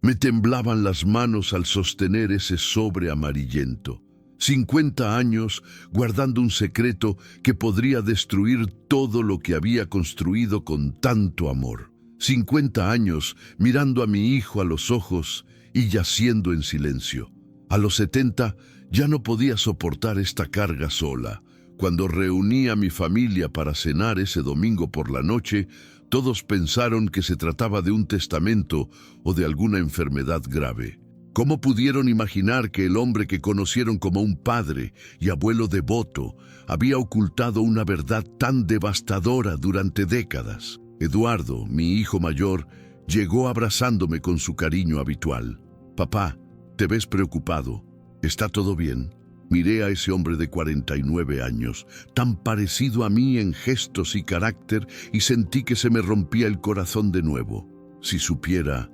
Me temblaban las manos al sostener ese sobre amarillento. 50 años guardando un secreto que podría destruir todo lo que había construido con tanto amor. 50 años mirando a mi hijo a los ojos y yaciendo en silencio. A los 70 ya no podía soportar esta carga sola. Cuando reuní a mi familia para cenar ese domingo por la noche, todos pensaron que se trataba de un testamento o de alguna enfermedad grave. ¿Cómo pudieron imaginar que el hombre que conocieron como un padre y abuelo devoto había ocultado una verdad tan devastadora durante décadas? Eduardo, mi hijo mayor, llegó abrazándome con su cariño habitual. «Papá, te ves preocupado. ¿Está todo bien?» Miré a ese hombre de 49 años, tan parecido a mí en gestos y carácter, y sentí que se me rompía el corazón de nuevo. Si supiera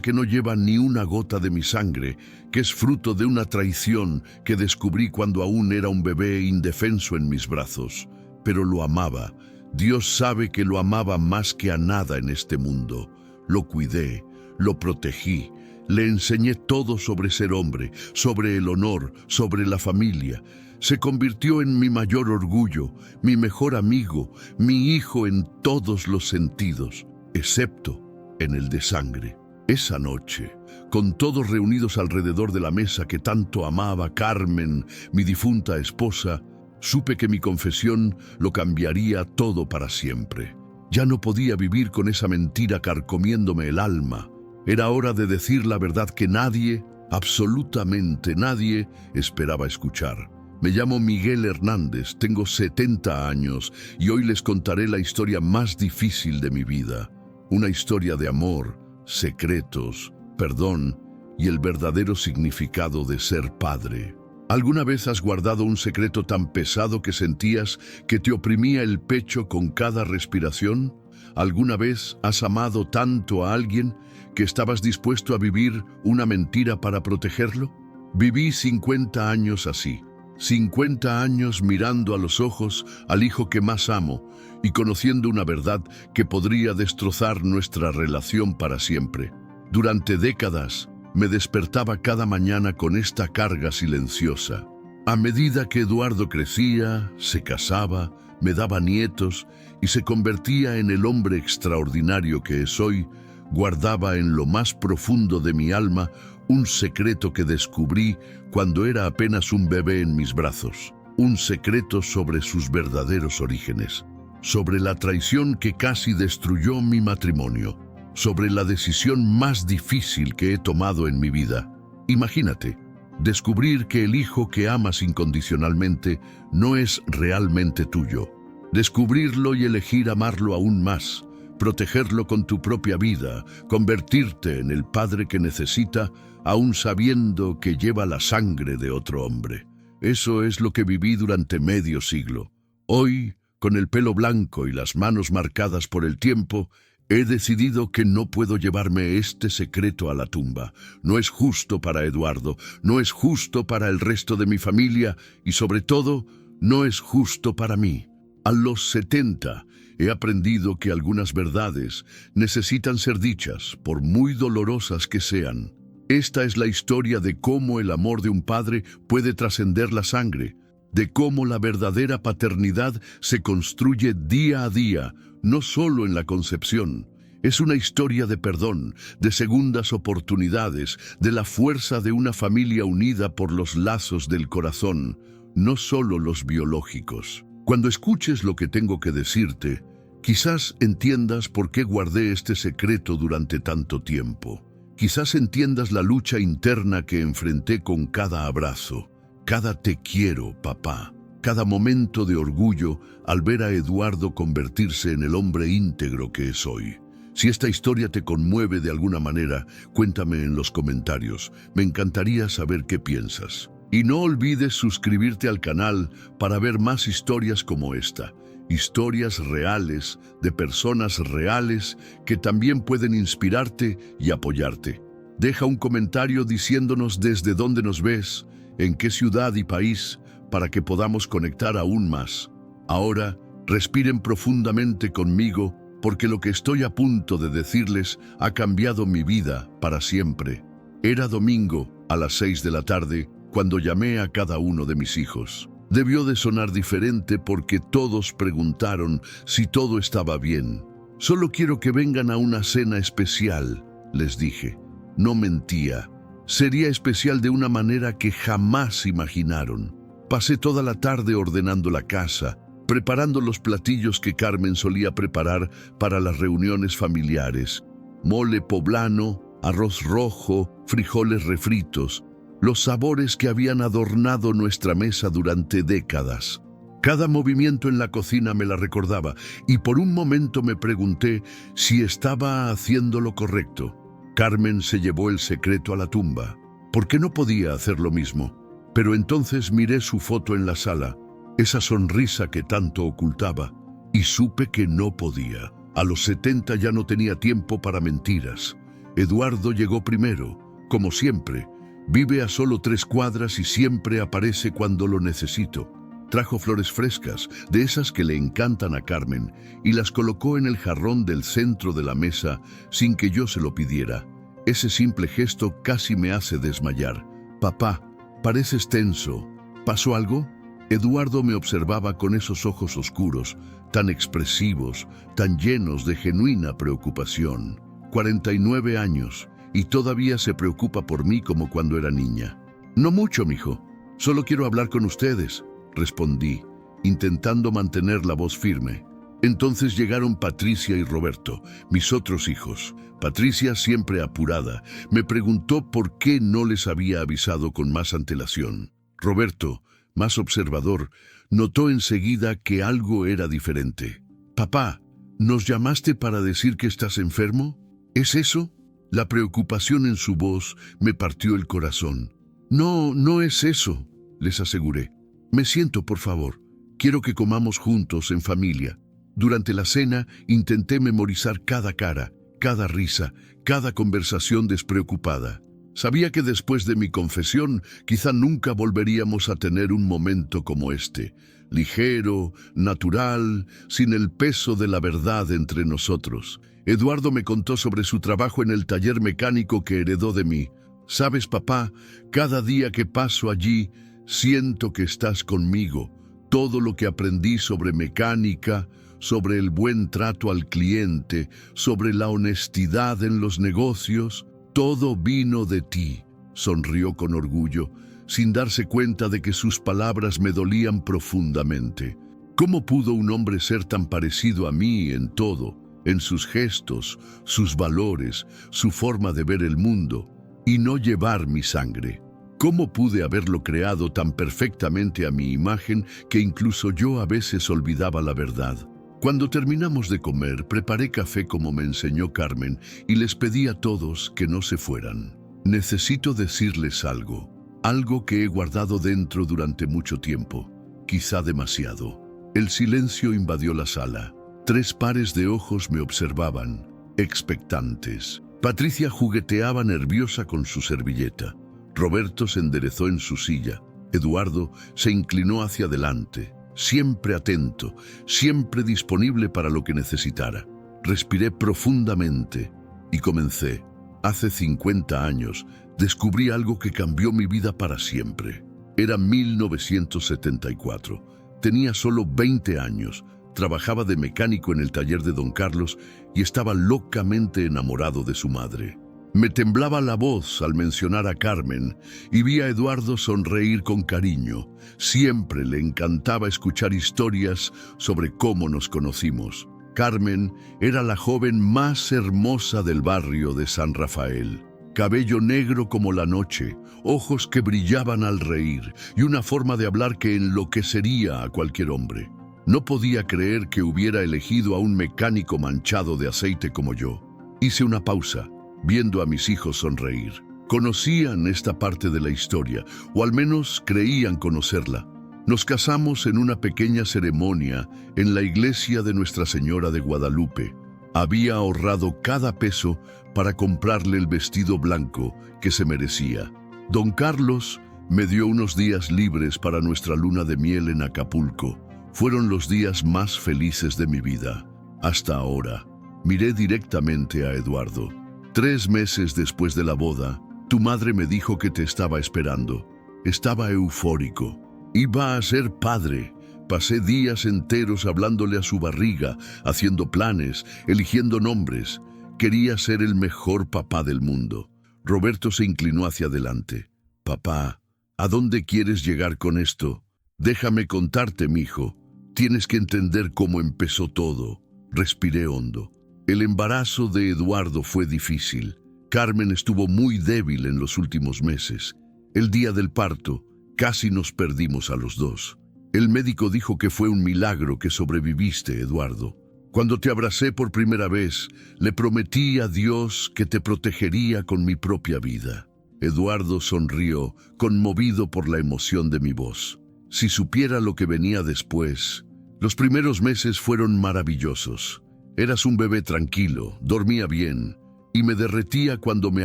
que no lleva ni una gota de mi sangre, que es fruto de una traición que descubrí cuando aún era un bebé indefenso en mis brazos. Pero lo amaba. Dios sabe que lo amaba más que a nada en este mundo. Lo cuidé, lo protegí. Le enseñé todo sobre ser hombre, sobre el honor, sobre la familia. Se convirtió en mi mayor orgullo, mi mejor amigo, mi hijo en todos los sentidos, excepto en el de sangre. Esa noche, con todos reunidos alrededor de la mesa que tanto amaba Carmen, mi difunta esposa, supe que mi confesión lo cambiaría todo para siempre. Ya no podía vivir con esa mentira carcomiéndome el alma. Era hora de decir la verdad que nadie, absolutamente nadie, esperaba escuchar. Me llamo Miguel Hernández, tengo 70 años y hoy les contaré la historia más difícil de mi vida. Una historia de amor, secretos, perdón y el verdadero significado de ser padre. ¿Alguna vez has guardado un secreto tan pesado que sentías que te oprimía el pecho con cada respiración? ¿Alguna vez has amado tanto a alguien que estabas dispuesto a vivir una mentira para protegerlo? Viví 50 años así. 50 años mirando a los ojos al hijo que más amo y conociendo una verdad que podría destrozar nuestra relación para siempre. Durante décadas me despertaba cada mañana con esta carga silenciosa. A medida que Eduardo crecía, se casaba, me daba nietos y se convertía en el hombre extraordinario que es hoy, guardaba en lo más profundo de mi alma un secreto que descubrí cuando era apenas un bebé en mis brazos. Un secreto sobre sus verdaderos orígenes, sobre la traición que casi destruyó mi matrimonio, sobre la decisión más difícil que he tomado en mi vida. Imagínate, descubrir que el hijo que amas incondicionalmente no es realmente tuyo. Descubrirlo y elegir amarlo aún más, protegerlo con tu propia vida, convertirte en el padre que necesita, aún sabiendo que lleva la sangre de otro hombre. Eso es lo que viví durante medio siglo. Hoy, con el pelo blanco y las manos marcadas por el tiempo, he decidido que no puedo llevarme este secreto a la tumba. No es justo para Eduardo, no es justo para el resto de mi familia y sobre todo, no es justo para mí. A los 70 he aprendido que algunas verdades necesitan ser dichas, por muy dolorosas que sean. Esta es la historia de cómo el amor de un padre puede trascender la sangre, de cómo la verdadera paternidad se construye día a día, no solo en la concepción. Es una historia de perdón, de segundas oportunidades, de la fuerza de una familia unida por los lazos del corazón, no solo los biológicos. Cuando escuches lo que tengo que decirte, quizás entiendas por qué guardé este secreto durante tanto tiempo. Quizás entiendas la lucha interna que enfrenté con cada abrazo, cada te quiero, papá, cada momento de orgullo al ver a Eduardo convertirse en el hombre íntegro que es hoy. Si esta historia te conmueve de alguna manera, cuéntame en los comentarios. Me encantaría saber qué piensas. Y no olvides suscribirte al canal para ver más historias como esta. Historias reales, de personas reales, que también pueden inspirarte y apoyarte. Deja un comentario diciéndonos desde dónde nos ves, en qué ciudad y país, para que podamos conectar aún más. Ahora, respiren profundamente conmigo porque lo que estoy a punto de decirles ha cambiado mi vida para siempre. Era domingo, a las 6 de la tarde, cuando llamé a cada uno de mis hijos. Debió de sonar diferente porque todos preguntaron si todo estaba bien. Solo quiero que vengan a una cena especial, les dije. No mentía. Sería especial de una manera que jamás imaginaron. Pasé toda la tarde ordenando la casa, preparando los platillos que Carmen solía preparar para las reuniones familiares. Mole poblano, arroz rojo, frijoles refritos, los sabores que habían adornado nuestra mesa durante décadas. Cada movimiento en la cocina me la recordaba y por un momento me pregunté si estaba haciendo lo correcto. Carmen se llevó el secreto a la tumba, porque no podía hacer lo mismo. Pero entonces miré su foto en la sala, esa sonrisa que tanto ocultaba, y supe que no podía. A los 70 ya no tenía tiempo para mentiras. Eduardo llegó primero, como siempre. Vive a solo 3 cuadras y siempre aparece cuando lo necesito. Trajo flores frescas, de esas que le encantan a Carmen, y las colocó en el jarrón del centro de la mesa sin que yo se lo pidiera. Ese simple gesto casi me hace desmayar. «Papá, pareces tenso. ¿Pasó algo?» Eduardo me observaba con esos ojos oscuros, tan expresivos, tan llenos de genuina preocupación. 49 años, y todavía se preocupa por mí como cuando era niña. «No mucho, mijo. Solo quiero hablar con ustedes», respondí, intentando mantener la voz firme. Entonces llegaron Patricia y Roberto, mis otros hijos. Patricia, siempre apurada, me preguntó por qué no les había avisado con más antelación. Roberto, más observador, notó enseguida que algo era diferente. «Papá, ¿nos llamaste para decir que estás enfermo? ¿Es eso?» La preocupación en su voz me partió el corazón. «No, no es eso», les aseguré. «Me siento, por favor. Quiero que comamos juntos, en familia». Durante la cena intenté memorizar cada cara, cada risa, cada conversación despreocupada. Sabía que después de mi confesión, quizá nunca volveríamos a tener un momento como este, ligero, natural, sin el peso de la verdad entre nosotros. Eduardo me contó sobre su trabajo en el taller mecánico que heredó de mí. «Sabes, papá, cada día que paso allí, siento que estás conmigo. Todo lo que aprendí sobre mecánica, sobre el buen trato al cliente, sobre la honestidad en los negocios, todo vino de ti», sonrió con orgullo, sin darse cuenta de que sus palabras me dolían profundamente. ¿Cómo pudo un hombre ser tan parecido a mí en todo, en sus gestos, sus valores, su forma de ver el mundo, y no llevar mi sangre? ¿Cómo pude haberlo creado tan perfectamente a mi imagen que incluso yo a veces olvidaba la verdad? Cuando terminamos de comer, preparé café como me enseñó Carmen y les pedí a todos que no se fueran. Necesito decirles algo que he guardado dentro durante mucho tiempo, quizá demasiado. El silencio invadió la sala. 3 pares de ojos me observaban, expectantes. Patricia jugueteaba nerviosa con su servilleta. Roberto se enderezó en su silla. Eduardo se inclinó hacia adelante, siempre atento, siempre disponible para lo que necesitara. Respiré profundamente y comencé. Hace 50 años descubrí algo que cambió mi vida para siempre. Era 1974. Tenía solo 20 años. Trabajaba de mecánico en el taller de don Carlos y estaba locamente enamorado de su madre. Me temblaba la voz al mencionar a Carmen y vi a Eduardo sonreír con cariño. Siempre le encantaba escuchar historias sobre cómo nos conocimos. Carmen era la joven más hermosa del barrio de San Rafael. Cabello negro como la noche, ojos que brillaban al reír y una forma de hablar que enloquecería a cualquier hombre. No podía creer que hubiera elegido a un mecánico manchado de aceite como yo. Hice una pausa, viendo a mis hijos sonreír. Conocían esta parte de la historia, o al menos creían conocerla. Nos casamos en una pequeña ceremonia en la iglesia de Nuestra Señora de Guadalupe. Había ahorrado cada peso para comprarle el vestido blanco que se merecía. Don Carlos me dio unos días libres para nuestra luna de miel en Acapulco. Fueron los días más felices de mi vida, hasta ahora. Miré directamente a Eduardo. 3 meses después de la boda, tu madre me dijo que te estaba esperando. Estaba eufórico. Iba a ser padre. Pasé días enteros hablándole a su barriga, haciendo planes, eligiendo nombres. Quería ser el mejor papá del mundo. Roberto se inclinó hacia adelante. Papá, ¿a dónde quieres llegar con esto? Déjame contarte, mijo. Tienes que entender cómo empezó todo. Respiré hondo. El embarazo de Eduardo fue difícil. Carmen estuvo muy débil en los últimos meses. El día del parto, casi nos perdimos a los dos. El médico dijo que fue un milagro que sobreviviste, Eduardo. Cuando te abracé por primera vez, le prometí a Dios que te protegería con mi propia vida. Eduardo sonrió, conmovido por la emoción de mi voz. Si supiera lo que venía después. Los primeros meses fueron maravillosos. Eras un bebé tranquilo, dormía bien, y me derretía cuando me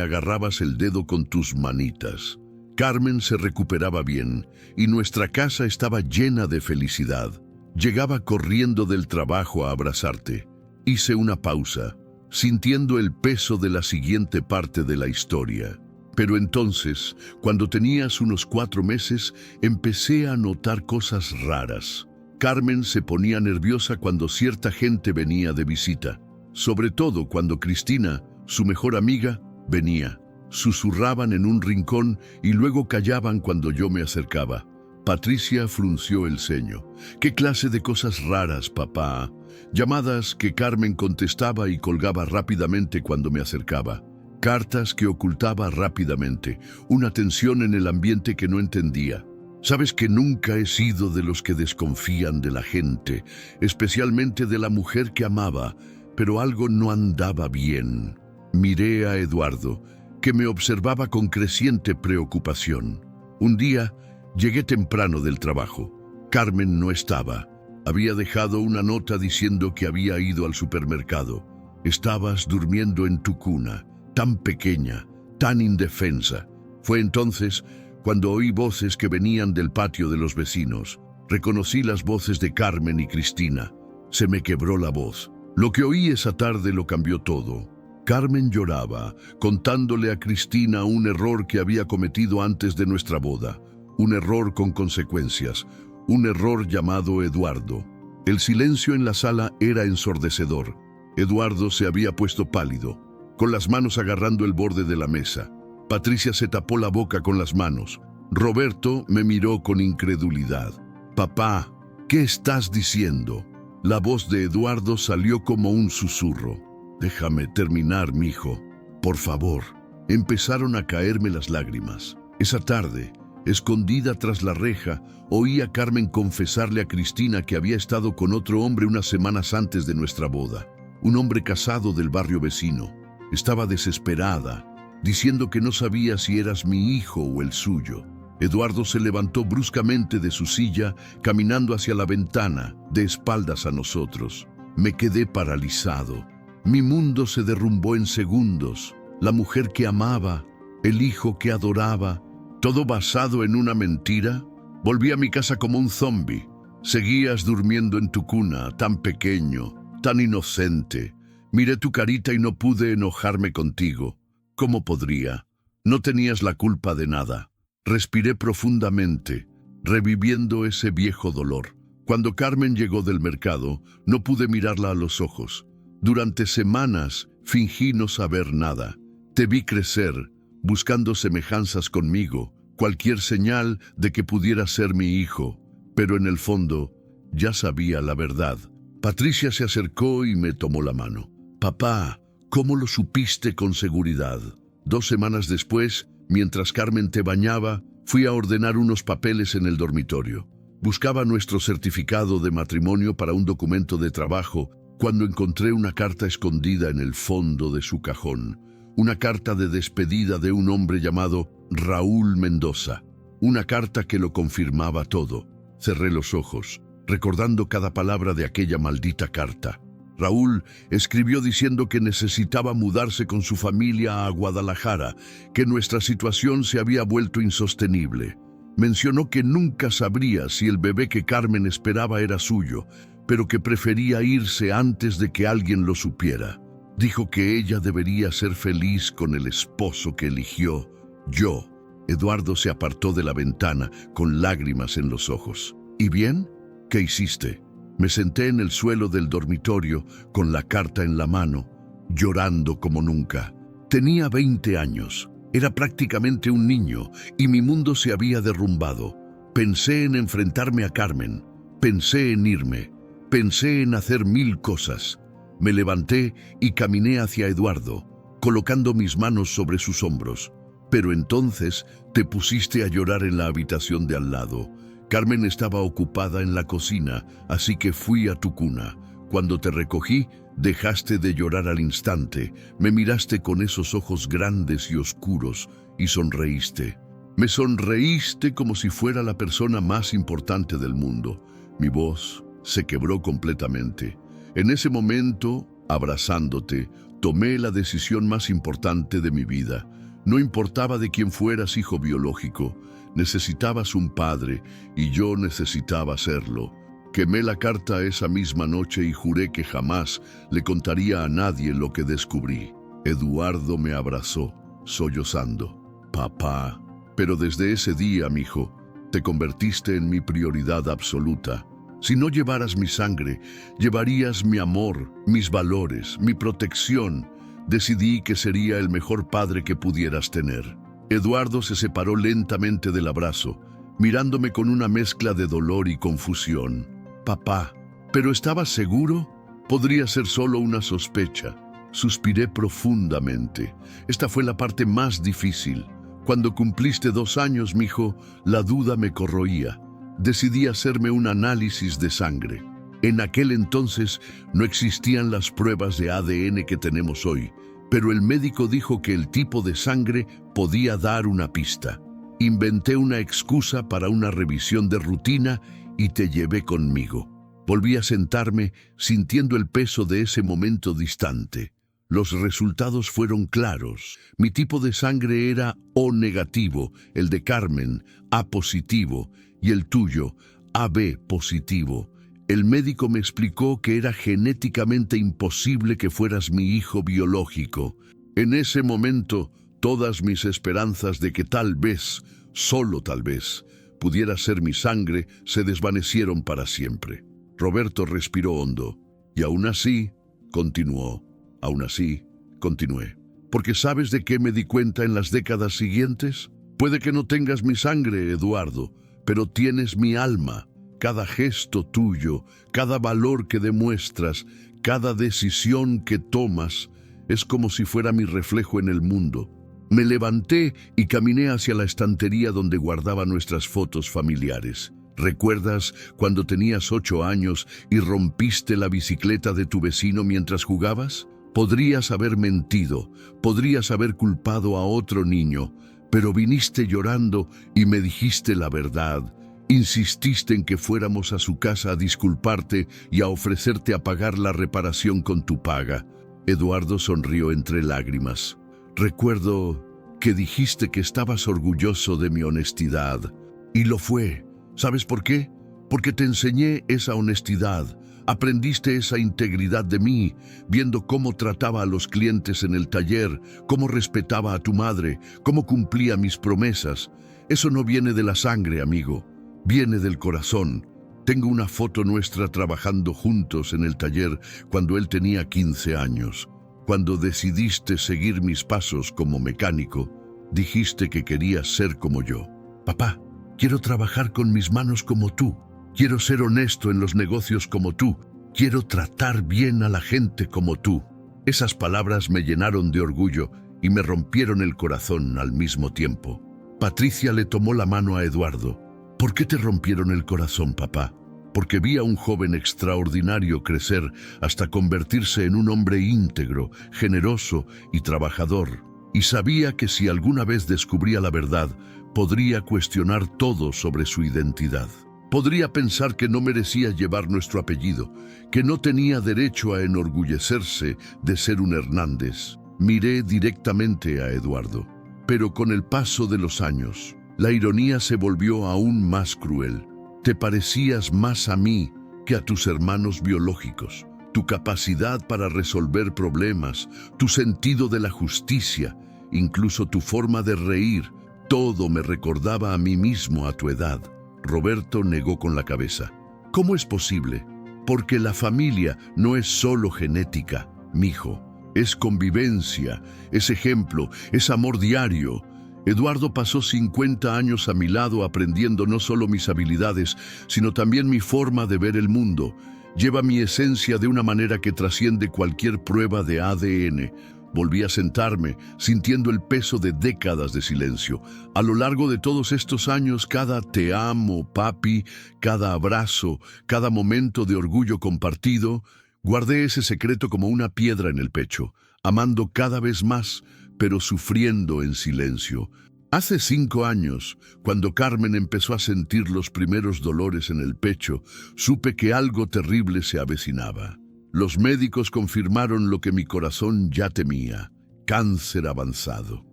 agarrabas el dedo con tus manitas. Carmen se recuperaba bien, y nuestra casa estaba llena de felicidad. Llegaba corriendo del trabajo a abrazarte. Hice una pausa, sintiendo el peso de la siguiente parte de la historia. Pero entonces, cuando tenías unos 4 meses, empecé a notar cosas raras. Carmen se ponía nerviosa cuando cierta gente venía de visita, sobre todo cuando Cristina, su mejor amiga, venía. Susurraban en un rincón y luego callaban cuando yo me acercaba. Patricia frunció el ceño. ¿Qué clase de cosas raras, papá? Llamadas que Carmen contestaba y colgaba rápidamente cuando me acercaba. Cartas que ocultaba rápidamente. Una tensión en el ambiente que no entendía. Sabes que nunca he sido de los que desconfían de la gente, especialmente de la mujer que amaba, pero algo no andaba bien. Miré a Eduardo, que me observaba con creciente preocupación. Un día, llegué temprano del trabajo. Carmen no estaba. Había dejado una nota diciendo que había ido al supermercado. Estabas durmiendo en tu cuna, tan pequeña, tan indefensa. Fue entonces cuando oí voces que venían del patio de los vecinos. Reconocí las voces de Carmen y Cristina. Se me quebró la voz. Lo que oí esa tarde lo cambió todo. Carmen lloraba, contándole a Cristina un error que había cometido antes de nuestra boda. Un error con consecuencias. Un error llamado Eduardo. El silencio en la sala era ensordecedor. Eduardo se había puesto pálido, con las manos agarrando el borde de la mesa. Patricia se tapó la boca con las manos. Roberto me miró con incredulidad. Papá, ¿qué estás diciendo? La voz de Eduardo salió como un susurro. Déjame terminar, mijo. Por favor. Empezaron a caerme las lágrimas. Esa tarde, escondida tras la reja, oí a Carmen confesarle a Cristina que había estado con otro hombre unas semanas antes de nuestra boda. Un hombre casado del barrio vecino. Estaba desesperada, diciendo que no sabía si eras mi hijo o el suyo. Eduardo se levantó bruscamente de su silla, caminando hacia la ventana, de espaldas a nosotros. Me quedé paralizado. Mi mundo se derrumbó en segundos. La mujer que amaba, el hijo que adoraba, todo basado en una mentira. Volví a mi casa como un zombi. Seguías durmiendo en tu cuna, tan pequeño, tan inocente. Miré tu carita y no pude enojarme contigo. ¿Cómo podría? No tenías la culpa de nada. Respiré profundamente, reviviendo ese viejo dolor. Cuando Carmen llegó del mercado, no pude mirarla a los ojos. Durante semanas fingí no saber nada. Te vi crecer, buscando semejanzas conmigo, cualquier señal de que pudiera ser mi hijo. Pero en el fondo, ya sabía la verdad. Patricia se acercó y me tomó la mano. Papá, ¿cómo lo supiste con seguridad? 2 semanas después, mientras Carmen te bañaba, fui a ordenar unos papeles en el dormitorio. Buscaba nuestro certificado de matrimonio para un documento de trabajo cuando encontré una carta escondida en el fondo de su cajón. Una carta de despedida de un hombre llamado Raúl Mendoza. Una carta que lo confirmaba todo. Cerré los ojos, recordando cada palabra de aquella maldita carta. Raúl escribió diciendo que necesitaba mudarse con su familia a Guadalajara, que nuestra situación se había vuelto insostenible. Mencionó que nunca sabría si el bebé que Carmen esperaba era suyo, pero que prefería irse antes de que alguien lo supiera. Dijo que ella debería ser feliz con el esposo que eligió. Yo. Eduardo se apartó de la ventana con lágrimas en los ojos. ¿Y bien? ¿Qué hiciste? Me senté en el suelo del dormitorio con la carta en la mano, llorando como nunca. Tenía 20 años. Era prácticamente un niño y mi mundo se había derrumbado. Pensé en enfrentarme a Carmen. Pensé en irme. Pensé en hacer 1000 cosas. Me levanté y caminé hacia Eduardo, colocando mis manos sobre sus hombros. Pero entonces te pusiste a llorar en la habitación de al lado. Carmen estaba ocupada en la cocina, así que fui a tu cuna. Cuando te recogí, dejaste de llorar al instante. Me miraste con esos ojos grandes y oscuros y sonreíste. Me sonreíste como si fuera la persona más importante del mundo. Mi voz se quebró completamente. En ese momento, abrazándote, tomé la decisión más importante de mi vida. No importaba de quién fueras hijo biológico, necesitabas un padre y yo necesitaba serlo. Quemé la carta esa misma noche y juré que jamás le contaría a nadie lo que descubrí. Eduardo me abrazó, sollozando. Papá, pero desde ese día, mijo, te convertiste en mi prioridad absoluta. Si no llevaras mi sangre, llevarías mi amor, mis valores, mi protección. Decidí que sería el mejor padre que pudieras tener. Eduardo se separó lentamente del abrazo, mirándome con una mezcla de dolor y confusión. Papá, ¿pero estabas seguro? Podría ser solo una sospecha. Suspiré profundamente. Esta fue la parte más difícil. Cuando cumpliste 2 años, mijo, la duda me corroía. Decidí hacerme un análisis de sangre. En aquel entonces no existían las pruebas de ADN que tenemos hoy, pero el médico dijo que el tipo de sangre podía dar una pista. Inventé una excusa para una revisión de rutina y te llevé conmigo. Volví a sentarme sintiendo el peso de ese momento distante. Los resultados fueron claros. Mi tipo de sangre era O negativo, el de Carmen, A positivo, y el tuyo, AB positivo. El médico me explicó que era genéticamente imposible que fueras mi hijo biológico. En ese momento, todas mis esperanzas de que tal vez, solo tal vez, pudiera ser mi sangre, se desvanecieron para siempre. Roberto respiró hondo. Y aún así, continuó. Aún así, continué. ¿Porque sabes de qué me di cuenta en las décadas siguientes? Puede que no tengas mi sangre, Eduardo, pero tienes mi alma. Cada gesto tuyo, cada valor que demuestras, cada decisión que tomas, es como si fuera mi reflejo en el mundo. Me levanté y caminé hacia la estantería donde guardaba nuestras fotos familiares. ¿Recuerdas cuando tenías 8 años y rompiste la bicicleta de tu vecino mientras jugabas? Podrías haber mentido, podrías haber culpado a otro niño, pero viniste llorando y me dijiste la verdad. Insististe en que fuéramos a su casa a disculparte y a ofrecerte a pagar la reparación con tu paga. Eduardo sonrió entre lágrimas. Recuerdo que dijiste que estabas orgulloso de mi honestidad. Y lo fue. ¿Sabes por qué? Porque te enseñé esa honestidad. Aprendiste esa integridad de mí, viendo cómo trataba a los clientes en el taller, cómo respetaba a tu madre, cómo cumplía mis promesas. Eso no viene de la sangre, amigo. Viene del corazón. Tengo una foto nuestra trabajando juntos en el taller cuando él tenía 15 años. Cuando decidiste seguir mis pasos como mecánico, dijiste que querías ser como yo. Papá, quiero trabajar con mis manos como tú. Quiero ser honesto en los negocios como tú. Quiero tratar bien a la gente como tú. Esas palabras me llenaron de orgullo y me rompieron el corazón al mismo tiempo. Patricia le tomó la mano a Eduardo. ¿Por qué te rompieron el corazón, papá? Porque vi a un joven extraordinario crecer hasta convertirse en un hombre íntegro, generoso y trabajador. Y sabía que si alguna vez descubría la verdad, podría cuestionar todo sobre su identidad. Podría pensar que no merecía llevar nuestro apellido, que no tenía derecho a enorgullecerse de ser un Hernández. Miré directamente a Eduardo, pero con el paso de los años, la ironía se volvió aún más cruel. Te parecías más a mí que a tus hermanos biológicos. tu capacidad para resolver problemas, tu sentido de la justicia, incluso tu forma de reír, todo me recordaba a mí mismo a tu edad. Roberto negó con la cabeza. ¿Cómo es posible? Porque la familia no es solo genética, mijo. Es convivencia, es ejemplo, es amor diario. Eduardo pasó 50 años a mi lado aprendiendo no solo mis habilidades, sino también mi forma de ver el mundo. Lleva mi esencia de una manera que trasciende cualquier prueba de ADN. Volví a sentarme, sintiendo el peso de décadas de silencio. A lo largo de todos estos años, cada te amo, papi, cada abrazo, cada momento de orgullo compartido, guardé ese secreto como una piedra en el pecho, amando cada vez más, pero sufriendo en silencio. Hace 5 años, cuando Carmen empezó a sentir los primeros dolores en el pecho, supe que algo terrible se avecinaba. Los médicos confirmaron lo que mi corazón ya temía: cáncer avanzado.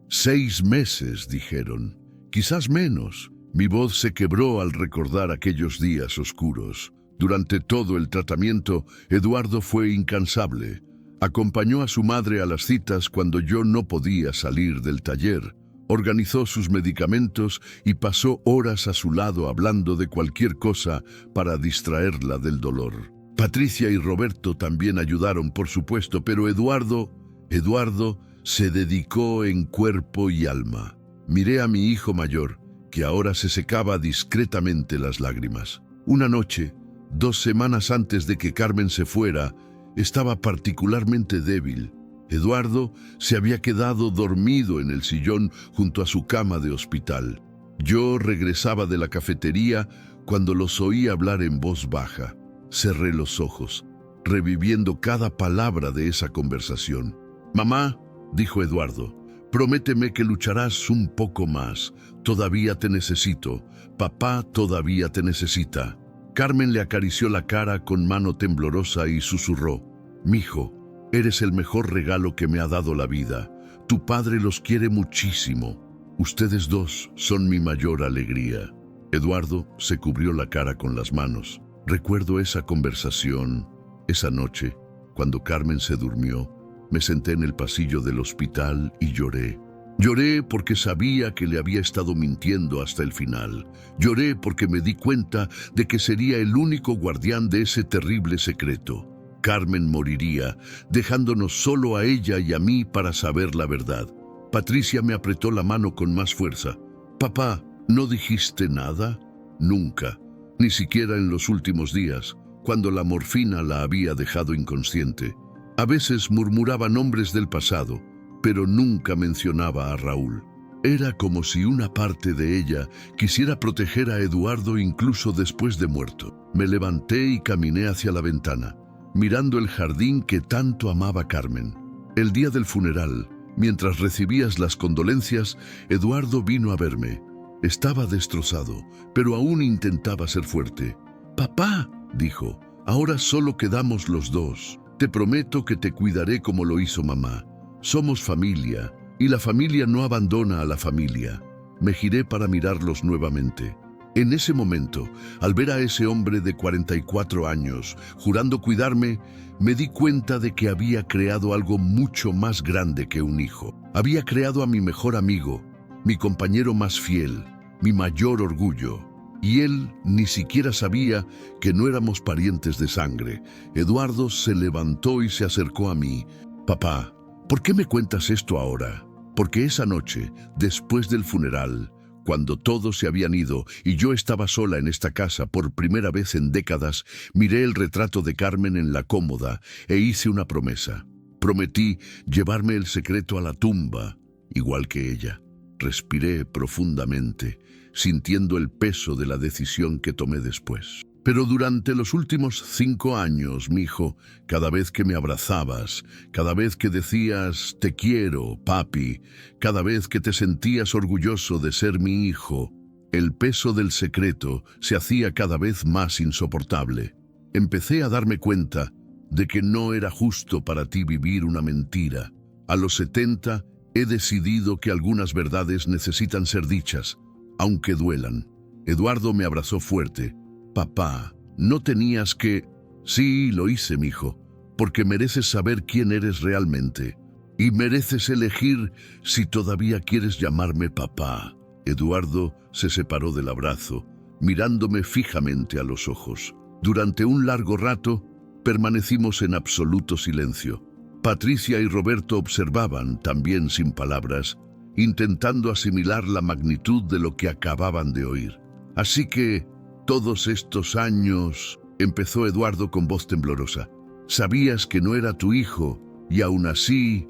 6 meses, dijeron. Quizás menos. Mi voz se quebró al recordar aquellos días oscuros. Durante todo el tratamiento, Eduardo fue incansable. Acompañó a su madre a las citas cuando yo no podía salir del taller. Organizó sus medicamentos y pasó horas a su lado hablando de cualquier cosa para distraerla del dolor. Patricia y Roberto también ayudaron, por supuesto, pero Eduardo se dedicó en cuerpo y alma. Miré a mi hijo mayor, que ahora se secaba discretamente las lágrimas. Una noche, 2 semanas antes de que Carmen se fuera, estaba particularmente débil. Eduardo se había quedado dormido en el sillón junto a su cama de hospital. Yo regresaba de la cafetería cuando los oí hablar en voz baja. Cerré los ojos, reviviendo cada palabra de esa conversación. «Mamá», dijo Eduardo, «prométeme que lucharás un poco más. Todavía te necesito. Papá todavía te necesita». Carmen le acarició la cara con mano temblorosa y susurró: «Mijo, eres el mejor regalo que me ha dado la vida. Tu padre los quiere muchísimo. Ustedes dos son mi mayor alegría». Eduardo se cubrió la cara con las manos. Recuerdo esa conversación, esa noche, cuando Carmen se durmió. Me senté en el pasillo del hospital y lloré. Lloré porque sabía que le había estado mintiendo hasta el final. Lloré porque me di cuenta de que sería el único guardián de ese terrible secreto. Carmen moriría, dejándonos solo a ella y a mí para saber la verdad. Patricia me apretó la mano con más fuerza. «Papá, ¿no dijiste nada?» «Nunca. Ni siquiera en los últimos días, cuando la morfina la había dejado inconsciente. A veces murmuraba nombres del pasado, pero nunca mencionaba a Raúl. Era como si una parte de ella quisiera proteger a Eduardo incluso después de muerto». Me levanté y caminé hacia la ventana, mirando el jardín que tanto amaba Carmen. El día del funeral, mientras recibías las condolencias, Eduardo vino a verme. Estaba destrozado, pero aún intentaba ser fuerte. «Papá», dijo, «ahora solo quedamos los dos. Te prometo que te cuidaré como lo hizo mamá. Somos familia, y la familia no abandona a la familia». Me giré para mirarlos nuevamente. En ese momento, al ver a ese hombre de 44 años, jurando cuidarme, me di cuenta de que había creado algo mucho más grande que un hijo. Había creado a mi mejor amigo, mi compañero más fiel, mi mayor orgullo. Y él ni siquiera sabía que no éramos parientes de sangre. Eduardo se levantó y se acercó a mí. «Papá, ¿por qué me cuentas esto ahora?» Porque esa noche, después del funeral, cuando todos se habían ido y yo estaba sola en esta casa por primera vez en décadas, miré el retrato de Carmen en la cómoda e hice una promesa. Prometí llevarme el secreto a la tumba, igual que ella. Respiré profundamente, sintiendo el peso de la decisión que tomé después. Pero durante los últimos 5 años, mijo, cada vez que me abrazabas, cada vez que decías «te quiero, papi», cada vez que te sentías orgulloso de ser mi hijo, el peso del secreto se hacía cada vez más insoportable. Empecé a darme cuenta de que no era justo para ti vivir una mentira. A los 70 he decidido que algunas verdades necesitan ser dichas, aunque duelan. Eduardo me abrazó fuerte. «Papá, no tenías que...» «Sí, lo hice, mijo. porque mereces saber quién eres realmente. Y mereces elegir si todavía quieres llamarme papá. Eduardo se separó del abrazo, mirándome fijamente a los ojos. Durante un largo rato, permanecimos en absoluto silencio. Patricia y Roberto observaban, también sin palabras, intentando asimilar la magnitud de lo que acababan de oír. Así que, todos estos años, empezó Eduardo con voz temblorosa, sabías que no era tu hijo, y aún así,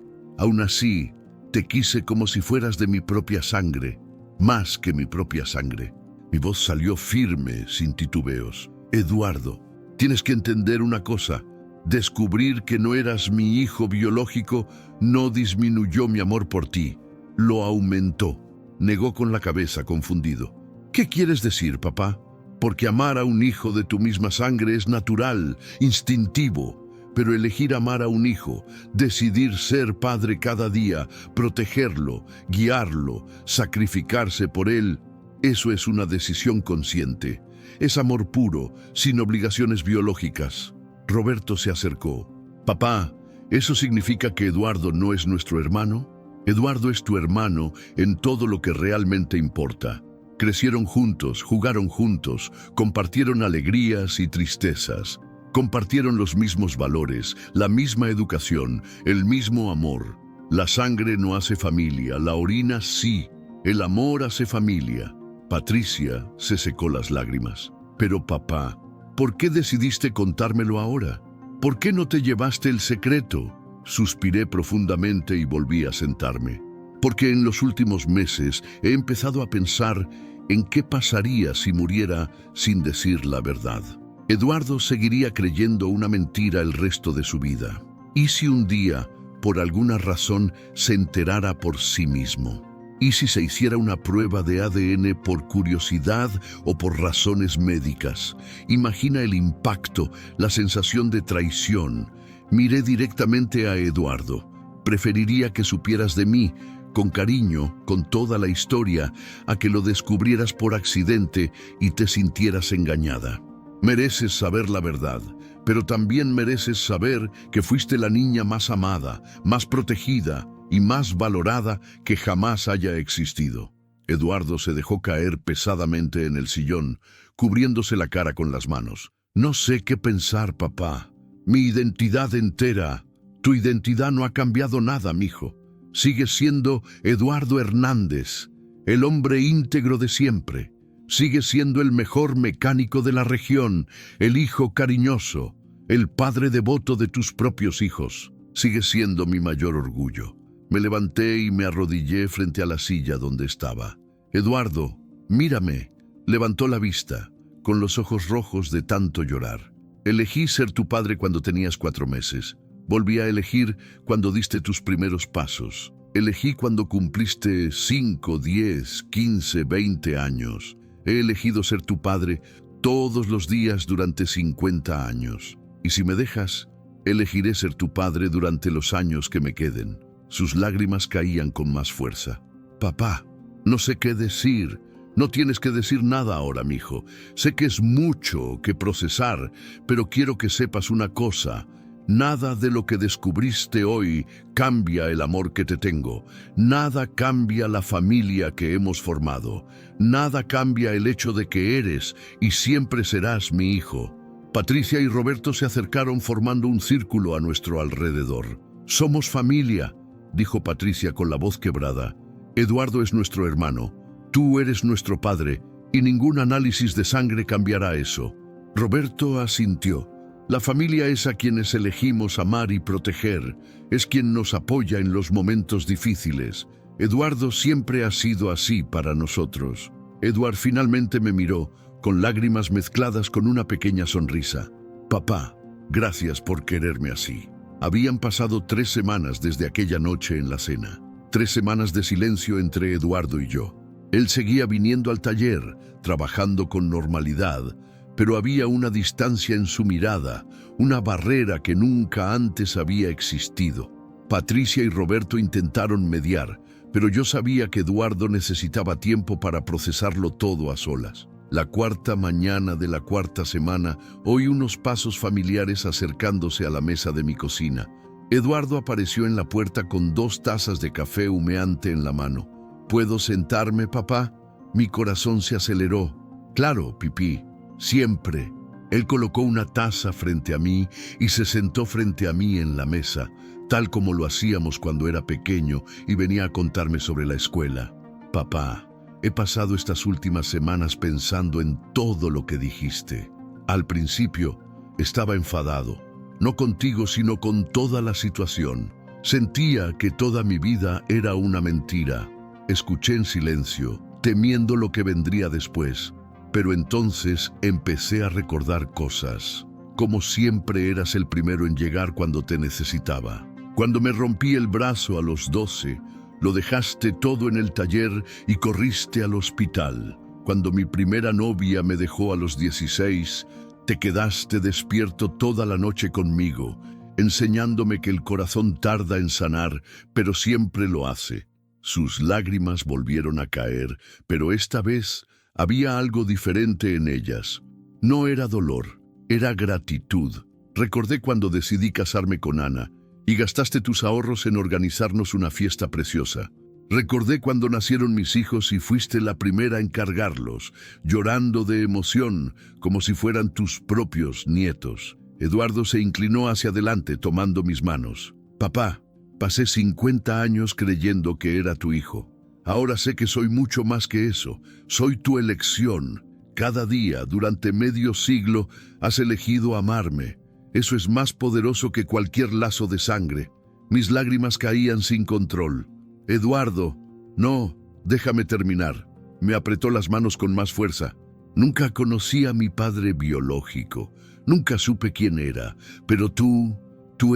te quise como si fueras de mi propia sangre, más que mi propia sangre. Mi voz salió firme, sin titubeos. Eduardo, tienes que entender una cosa. Descubrir que no eras mi hijo biológico no disminuyó mi amor por ti, lo aumentó. Negó con la cabeza, confundido. ¿Qué quieres decir, papá? Porque amar a un hijo de tu misma sangre es natural, instintivo. Pero elegir amar a un hijo, decidir ser padre cada día, protegerlo, guiarlo, sacrificarse por él, eso es una decisión consciente. Es amor puro, sin obligaciones biológicas. Roberto se acercó. Papá, ¿eso significa que Eduardo no es nuestro hermano? Eduardo es tu hermano en todo lo que realmente importa. Crecieron juntos, jugaron juntos, compartieron alegrías y tristezas. Compartieron los mismos valores, la misma educación, el mismo amor. La sangre no hace familia, la orina sí. El amor hace familia. Patricia se secó las lágrimas. Pero papá, ¿por qué decidiste contármelo ahora? ¿Por qué no te llevaste el secreto? Suspiré profundamente y volví a sentarme. Porque en los últimos meses he empezado a pensar en qué pasaría si muriera sin decir la verdad. Eduardo seguiría creyendo una mentira el resto de su vida. ¿Y si un día, por alguna razón, se enterara por sí mismo? ¿Y si se hiciera una prueba de ADN por curiosidad o por razones médicas? Imagina el impacto, la sensación de traición. Miré directamente a Eduardo. Preferiría que supieras de mí, con cariño, con toda la historia, a que lo descubrieras por accidente y te sintieras engañada. Mereces saber la verdad, pero también mereces saber que fuiste la niña más amada, más protegida y más valorada que jamás haya existido. Eduardo se dejó caer pesadamente en el sillón, cubriéndose la cara con las manos. No sé qué pensar, papá. Mi identidad entera. Tu identidad no ha cambiado nada, mijo. Sigues siendo Eduardo Hernández, el hombre íntegro de siempre. Sigues siendo el mejor mecánico de la región, el hijo cariñoso, el padre devoto de tus propios hijos. Sigues siendo mi mayor orgullo. Me levanté y me arrodillé frente a la silla donde estaba. Eduardo, mírame. Levantó la vista, con los ojos rojos de tanto llorar. Elegí ser tu padre cuando tenías 4 meses. Volví a elegir cuando diste tus primeros pasos. Elegí cuando cumpliste 5, 10, 15, 20 años. He elegido ser tu padre todos los días durante 50 años. Y si me dejas, elegiré ser tu padre durante los años que me queden. Sus lágrimas caían con más fuerza. Papá, no sé qué decir. No tienes que decir nada ahora, mijo. Sé que es mucho que procesar, pero quiero que sepas una cosa. Nada de lo que descubriste hoy cambia el amor que te tengo. Nada cambia la familia que hemos formado. Nada cambia el hecho de que eres y siempre serás mi hijo. Patricia y Roberto se acercaron formando un círculo a nuestro alrededor. Somos familia, dijo Patricia con la voz quebrada. Eduardo es nuestro hermano. Tú eres nuestro padre y ningún análisis de sangre cambiará eso. Roberto asintió. La familia es a quienes elegimos amar y proteger, es quien nos apoya en los momentos difíciles. Eduardo siempre ha sido así para nosotros. Eduard finalmente me miró, con lágrimas mezcladas con una pequeña sonrisa. Papá, gracias por quererme así. Habían pasado 3 semanas desde aquella noche en la cena. 3 semanas de silencio entre Eduardo y yo. Él seguía viniendo al taller, trabajando con normalidad, pero había una distancia en su mirada, una barrera que nunca antes había existido. Patricia y Roberto intentaron mediar, pero yo sabía que Eduardo necesitaba tiempo para procesarlo todo a solas. La cuarta mañana de la cuarta semana, oí unos pasos familiares acercándose a la mesa de mi cocina. Eduardo apareció en la puerta con 2 tazas de café humeante en la mano. ¿Puedo sentarme, papá? Mi corazón se aceleró. Claro, pipí, siempre. Él colocó una taza frente a mí y se sentó frente a mí en la mesa, tal como lo hacíamos cuando era pequeño y venía a contarme sobre la escuela. Papá, he pasado estas últimas semanas pensando en todo lo que dijiste. Al principio, estaba enfadado, no contigo, sino con toda la situación. Sentía que toda mi vida era una mentira. Escuché en silencio, temiendo lo que vendría después. Pero entonces empecé a recordar cosas. Como siempre eras el primero en llegar cuando te necesitaba. Cuando me rompí el brazo a los 12, lo dejaste todo en el taller y corriste al hospital. Cuando mi primera novia me dejó a los 16, te quedaste despierto toda la noche conmigo, enseñándome que el corazón tarda en sanar, pero siempre lo hace. Sus lágrimas volvieron a caer, pero esta vez había algo diferente en ellas. No era dolor, era gratitud. Recordé cuando decidí casarme con Ana y gastaste tus ahorros en organizarnos una fiesta preciosa. Recordé cuando nacieron mis hijos y fuiste la primera en cargarlos, llorando de emoción, como si fueran tus propios nietos. Eduardo se inclinó hacia adelante tomando mis manos. Papá, pasé 50 años creyendo que era tu hijo. Ahora sé que soy mucho más que eso. Soy tu elección. Cada día, durante medio siglo, has elegido amarme. Eso es más poderoso que cualquier lazo de sangre. Mis lágrimas caían sin control. Eduardo, no, déjame terminar. Me apretó las manos con más fuerza. Nunca conocí a mi padre biológico. Nunca supe quién era. Pero tú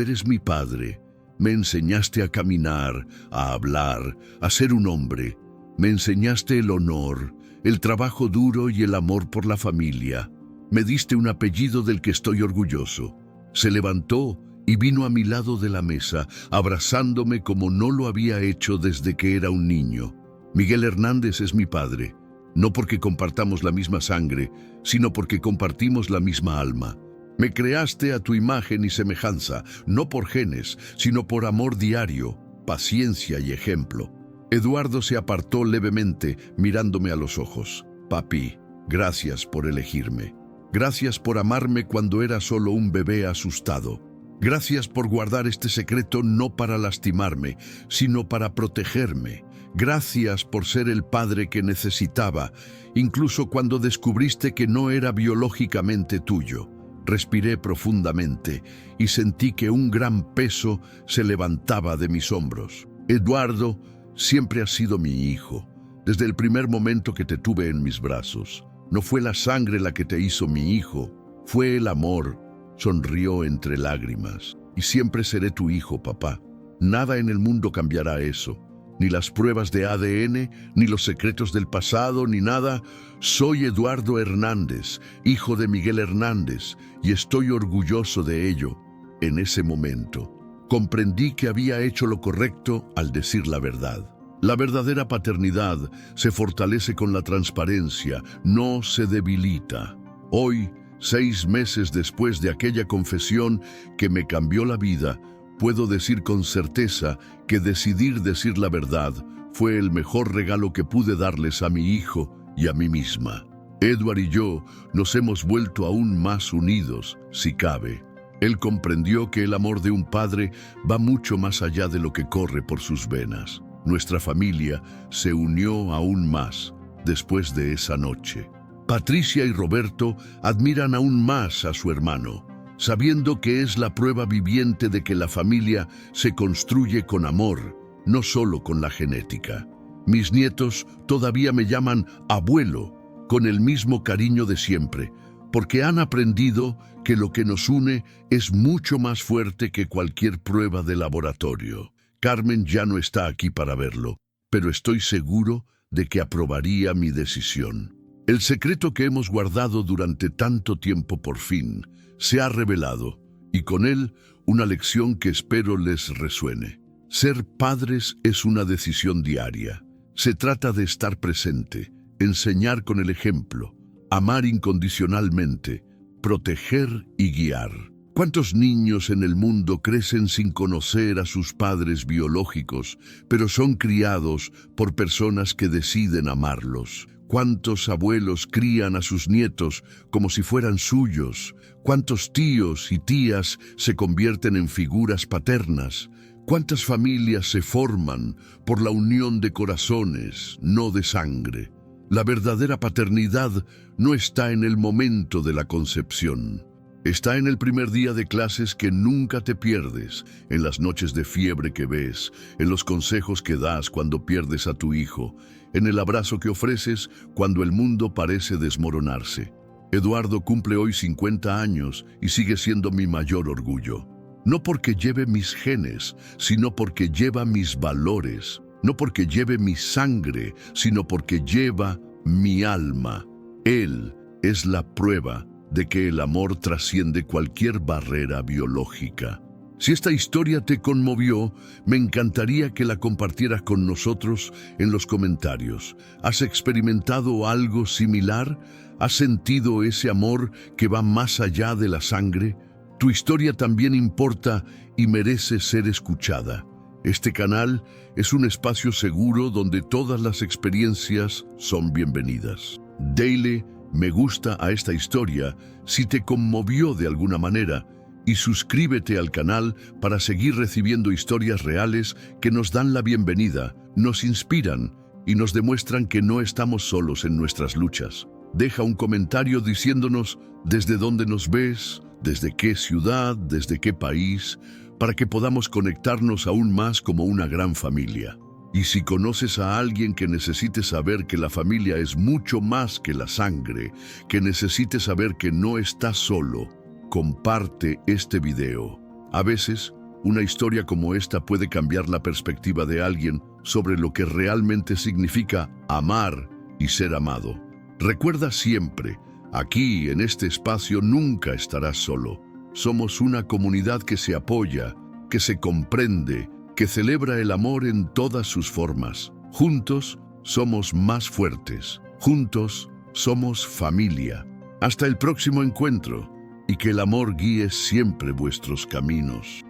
eres mi padre. Me enseñaste a caminar, a hablar, a ser un hombre. Me enseñaste el honor, el trabajo duro y el amor por la familia. Me diste un apellido del que estoy orgulloso. Se levantó y vino a mi lado de la mesa, abrazándome como no lo había hecho desde que era un niño. Miguel Hernández es mi padre, no porque compartamos la misma sangre, sino porque compartimos la misma alma. Me creaste a tu imagen y semejanza, no por genes, sino por amor diario, paciencia y ejemplo. Eduardo se apartó levemente, mirándome a los ojos. Papi, gracias por elegirme. Gracias por amarme cuando era solo un bebé asustado. Gracias por guardar este secreto no para lastimarme, sino para protegerme. Gracias por ser el padre que necesitaba, incluso cuando descubriste que no era biológicamente tuyo. Respiré profundamente y sentí que un gran peso se levantaba de mis hombros. Eduardo, siempre has sido mi hijo, desde el primer momento que te tuve en mis brazos. No fue la sangre la que te hizo mi hijo, fue el amor. Sonrió entre lágrimas. Y siempre seré tu hijo, papá. Nada en el mundo cambiará eso. Ni las pruebas de ADN, ni los secretos del pasado, ni nada. Soy Eduardo Hernández, hijo de Miguel Hernández, y estoy orgulloso de ello. En ese momento, comprendí que había hecho lo correcto al decir la verdad. La verdadera paternidad se fortalece con la transparencia, no se debilita. Hoy, 6 meses después de aquella confesión que me cambió la vida, puedo decir con certeza que decidir decir la verdad fue el mejor regalo que pude darles a mi hijo y a mí misma. Edward y yo nos hemos vuelto aún más unidos, si cabe. Él comprendió que el amor de un padre va mucho más allá de lo que corre por sus venas. Nuestra familia se unió aún más después de esa noche. Patricia y Roberto admiran aún más a su hermano, sabiendo que es la prueba viviente de que la familia se construye con amor, no solo con la genética. Mis nietos todavía me llaman abuelo, con el mismo cariño de siempre, porque han aprendido que lo que nos une es mucho más fuerte que cualquier prueba de laboratorio. Carmen ya no está aquí para verlo, pero estoy seguro de que aprobaría mi decisión. El secreto que hemos guardado durante tanto tiempo por fin se ha revelado, y con él una lección que espero les resuene. Ser padres es una decisión diaria. Se trata de estar presente, enseñar con el ejemplo, amar incondicionalmente, proteger y guiar. ¿Cuántos niños en el mundo crecen sin conocer a sus padres biológicos, pero son criados por personas que deciden amarlos? ¿Cuántos abuelos crían a sus nietos como si fueran suyos? ¿Cuántos tíos y tías se convierten en figuras paternas? ¿Cuántas familias se forman por la unión de corazones, no de sangre? La verdadera paternidad no está en el momento de la concepción. Está en el primer día de clases que nunca te pierdes, en las noches de fiebre que ves, en los consejos que das cuando pierdes a tu hijo, en el abrazo que ofreces cuando el mundo parece desmoronarse. Eduardo cumple hoy 50 años y sigue siendo mi mayor orgullo. No porque lleve mis genes, sino porque lleva mis valores. No porque lleve mi sangre, sino porque lleva mi alma. Él es la prueba de que el amor trasciende cualquier barrera biológica. Si esta historia te conmovió, me encantaría que la compartieras con nosotros en los comentarios. ¿Has experimentado algo similar? ¿Has sentido ese amor que va más allá de la sangre? Tu historia también importa y merece ser escuchada. Este canal es un espacio seguro donde todas las experiencias son bienvenidas. Dale me gusta a esta historia si te conmovió de alguna manera y suscríbete al canal para seguir recibiendo historias reales que nos dan la bienvenida, nos inspiran y nos demuestran que no estamos solos en nuestras luchas. Deja un comentario diciéndonos desde dónde nos ves, desde qué ciudad, desde qué país, para que podamos conectarnos aún más como una gran familia. Y si conoces a alguien que necesite saber que la familia es mucho más que la sangre, que necesite saber que no está solo, comparte este video. A veces, una historia como esta puede cambiar la perspectiva de alguien sobre lo que realmente significa amar y ser amado. Recuerda siempre, aquí en este espacio nunca estarás solo. Somos una comunidad que se apoya, que se comprende, que celebra el amor en todas sus formas. Juntos somos más fuertes. Juntos somos familia. Hasta el próximo encuentro y que el amor guíe siempre vuestros caminos.